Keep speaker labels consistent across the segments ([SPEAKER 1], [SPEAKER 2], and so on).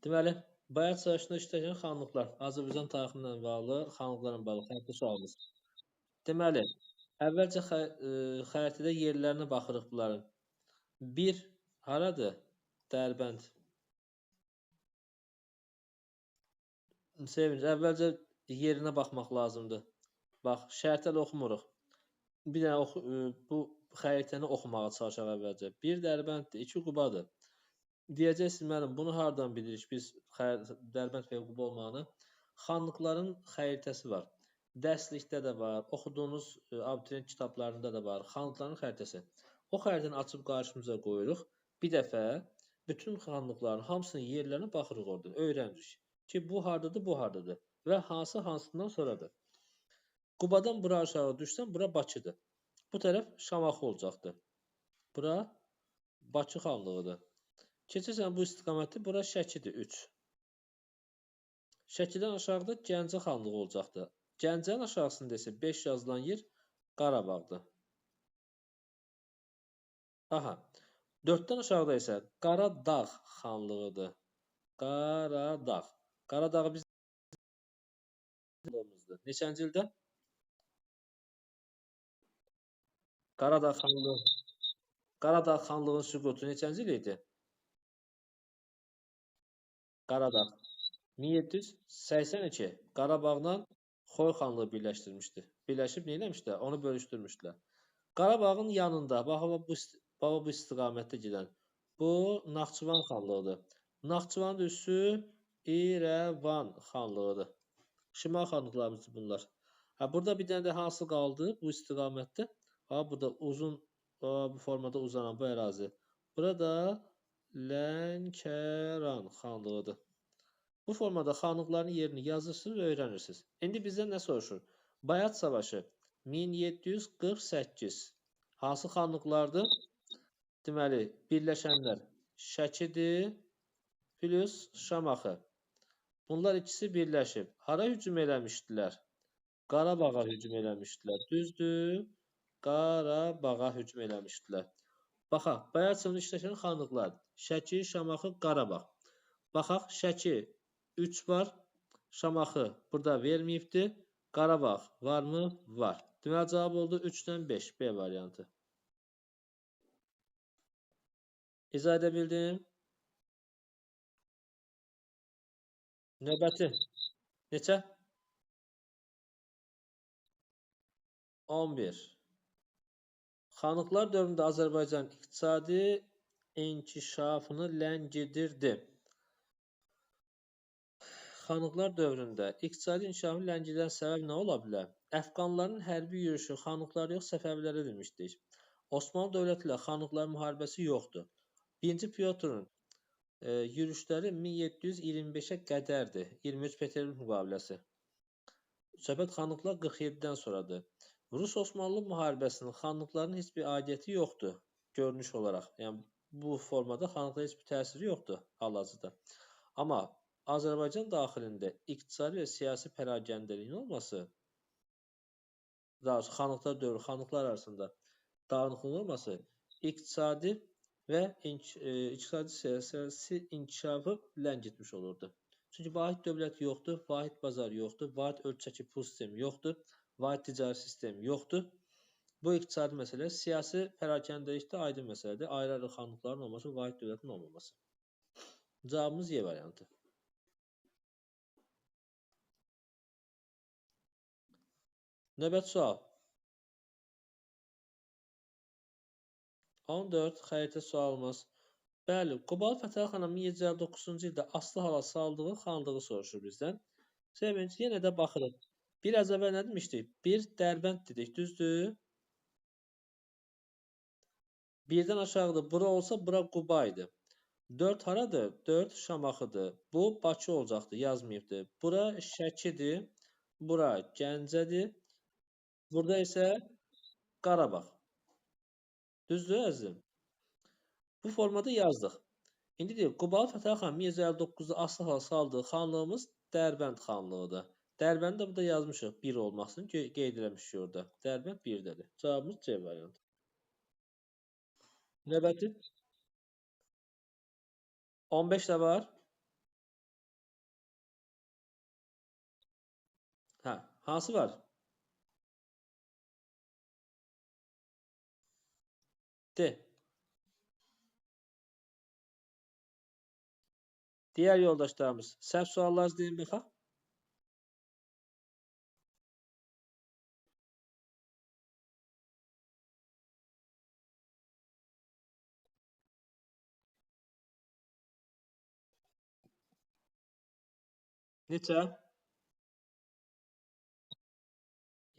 [SPEAKER 1] Deməli, Bayat çarşısında işləyən xanlıqlar, Azərbaycan tarixi ilə bağlı, xanlıqlarla bağlı xəritə sualımız. Deməli, əvvəlcə xəritədə yerlərinə baxırıq bunların. 1 haradır? Dərbənd. Sevinç, əvvəlcə yerinə baxmaq lazımdır. Bax, şərtələ oxumuruq. Bir dənə bu xəritəni oxumağa çalışaq əvvəlcə. 1 Dərbənddir, 2 Qubadır. Deyəcəksiniz müəllim, bunu hardan bilirik biz Dərbənd və Quba olmağını? Xanlıqların xəritəsi var. Dərslikdə də var, oxuduğunuz abituriyent kitablarında da var, xanlıqların xəritəsi. O xəritəni açıb qarşımıza qoyuruq. Bir dəfə bütün xanlıqların hamısının yerlərinə baxırıq oradan, öyrənirik ki, bu hardadır, bu hardadır və hansı hansından sonradır. Qubadan bura aşağı düşsən, bura Bakıdır. Bu tərəf Şamaxı olacaqdır. Bura Bakı xanlığıdır. Keçirsən bu istiqamətdə, bura Şəkidir, 3. Şəkidən aşağıda Gəncə xanlığı olacaqdır. Gəncənin aşağısında isə 5 yazılan yer Qarabağdır. Aha, 4-dən aşağıda isə Qaradağ xanlığıdır. Qaradağ. Qaradağı biz neçənci ildə? Qaradağ xanlığının süqutu neçənci il idi? Qaradağ 1782 Qarabağla Xoy xanlığı birləşdirmişdi. Birləşib nə eləmişdilər? Onu bölüşdürmüşdülər. Qarabağın yanında, bax bu istiqamətdə gedən. Bu Naxçıvan xanlığıdır. Naxçıvanın üssü İrəvan xanlığıdır. Şimal xanlıqlarımızdır bunlar. Burada bir dənə də hansı qaldı bu istiqamətdə? Burada uzun bu formada uzanan bu ərazi. Burada Lənkəran xanlığıdır. Bu formada xanlıqların yerini yazırsınız və öyrənirsiniz. İndi bizdən nə soruşur? Bayat savaşı 1748 hansı xanlıqlardır? Deməli, birləşənlər Şəkidir plus Şamaxı. Bunlar ikisi birləşib. Hara hücum eləmişdilər? Qarabağa hücum eləmişdilər. Düzdür? Qarabağa hücum eləmişdilər. Baxaq, Bayat sınıfında işləyən xanlıqlar. Şəki, Şamaxı, Qarabağ. Baxaq, Şəki 3 var. Şamaxı burada verməyibdir. Qarabağ varmı? Var. Deməli, cavab oldu 3-dən 5. B variantı. İzah edə bildim. Növbəti. Neçə? 11. Xanlıqlar dövründə Azərbaycan iqtisadi inkişafını ləngidirdi. Xanlıqlar dövründə iqtisadi inkişafını ləngidən səbəb nə ola bilər? Əfqanların hərbi yürüşü xanlıqlar yox, Səfəvilərə demişdik. Osmanlı dövləti ilə xanlıqların müharibəsi yoxdur. 1-ci Pyotrun yürüşləri 1725-ə qədərdir. 23 Peterburq müqaviləsi. Söhbət xanlıqlar 47-dən sonradır. Rus-Osmanlı müharibəsinin xanlıqların heç bir aidiyyəti yoxdur, görünüş olaraq. Yəni, bu formada xanlıqlara heç bir təsiri yoxdur hal-hazırda. Amma Azərbaycan daxilində iqtisadi və siyasi pərakəndəliyin olması, daha doğrusu xanlıqlar dövrü, xanlıqlar arasında dağınıqlığın olması iqtisadi və siyasi inkişafı ləngitmiş olurdu. Çünki vahid dövlət yoxdur, vahid bazar yoxdur, vahid ölçəki pul sistemi yoxdur, vahid ticari sistem yoxdur. Bu iqtisadi məsələ, siyasi pərakəndəlikdə aydın məsələdir. Ayrı-ayrı xanlıqların olması, vahid dövlətin olmaması. Cavabımız Y variantı. Növbəti sual. 14 xəritə sualımız. Bəli, Qubalı Fətəli 1759-cu ildə asılı hala saldığı xanlığı soruşur bizdən. Sevinç, yenə də baxırıq. Biraz əvvəl nə demişdik? 1 Dərbənd dedik, düzdür? 1-dən aşağıdır. Bura olsa, bura Quba idi. 4 haradır? 4 Şamaxıdır. Bu Bakı olacaqdır, yazmayıbdır. Bura Şəkidir. Bura Gəncədir. Burada isə Qarabağ. Düzdür, əzizim? Bu formada yazdıq. İndi deyək, Qubalı Fətəli xan 1759-da asılı hala saldığı xanlığımız Dərbənd xanlığıdır. Dərbəndi də burada yazmışıq 1 olmasını qeyd eləmişik orada. Dərbənd 1-dədir. Cavabımız C variantı. Növbəti 15 də var. Hansı var? De. Diğer yoldaşlarımız. Səhv suallar deyin baxaq. Neçə?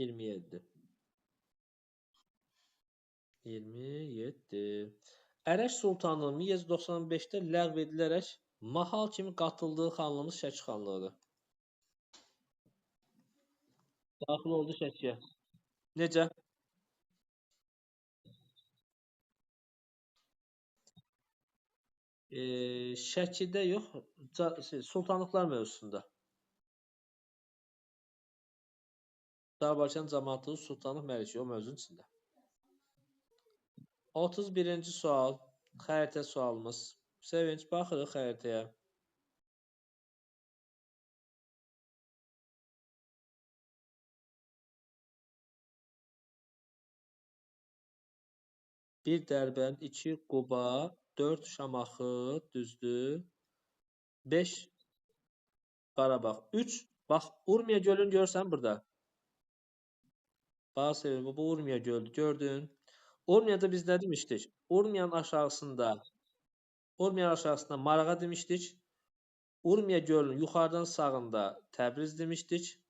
[SPEAKER 1] 27. 27. Ərəş sultanlığı 1195-də ləğv edilərək mahal kimi qatıldığı xanlığımız Şəki xanlığıdır. Daxil oldu Şəkiyə. Necə? Şəkidə yox, sultanlıqlar mövzusunda. Azərbaycan cəmaatı sultanlıq məliki o mövzunun içində. 31-ci sual, xəritə sualımız. Sevinç, baxırıq xəritəyə. Bir Dərbənd, 2 Quba, 4 Şamaxı, düzdür. 5 Qarabağ. 3, bax, Urmiya gölünü görürsən burada. Bax, Sevinç, bu Urmiya gölü gördün. Urmiyada biz nə demişdik? Urmiyanın aşağısında Marağa demişdik. Urmiya gölünün yuxarıdan sağında Təbriz demişdik.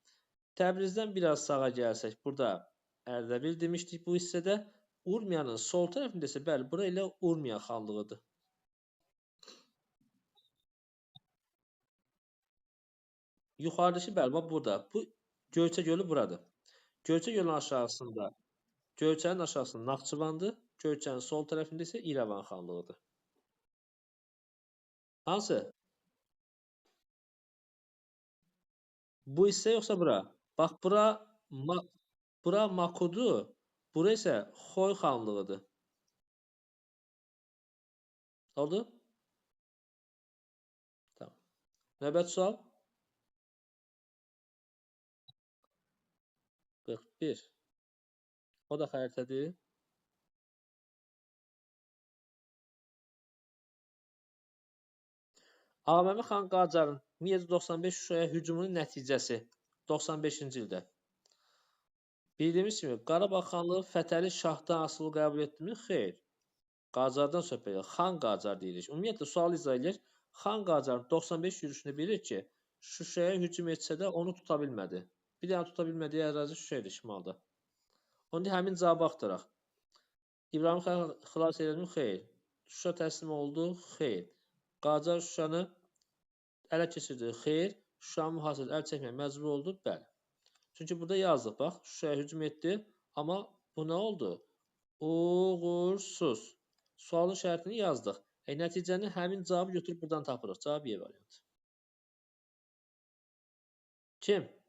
[SPEAKER 1] Təbrizdən biraz sağa gəlsək, burada Ərdəbil demişdik bu hissədə. Urmiyanın sol tərəfində isə bəli, bura ilə Urmiya xanlığıdır. Yuxarıdakı bəli, bax burada. Bu Göyçə gölü buradır. Göyçə gölünün aşağısında, Göyçənin aşağısında Naxçıvandır. Göyçənin sol tərəfində isə İrəvan xanlığıdır. Hansı? Bu hissə yoxsa bura? Bax, bura Makudur. Bura isə Xoy xanlığıdır. Oldu? Tamam. Növbəti sual. 41. O da xəritədir. Ağaməmməd xan Qacarın 1795 Şuşaya hücumunun nəticəsi 95-ci ildə. Bildiyimiz kimi Qarabağ xanlığı Fətəli Şahdan asılı qəbul etdimi? Xeyr. Qacardan söhbət edir. Xan Qacar deyirik. Ümumiyyətlə sual izah edir. Xan Qacarın 95 yürüşünü bilir ki, Şuşaya hücum etsə də onu tuta bilmədi. Bir dənə tuta bilmədiyi ərazi Şuşa idi şimalda. Onda həmin cavabı axtaraq. İbrahim xan xilas edir mi? Xeyr. Şuşa təslim oldu? Xeyr. Qacar Şuşanı ələ keçirdi? Xeyr. Şuşanın mühasirəsi əl çəkməyə məcbur oldu? Bəli. Çünki burada yazdıq, bax, Şuşaya hücum etdi, amma bu nə oldu? Uğursuz. Sualın şərtini yazdıq. Nəticəni həmin cavabı götürüb buradan tapırıq. Cavab Y variantı. Kim?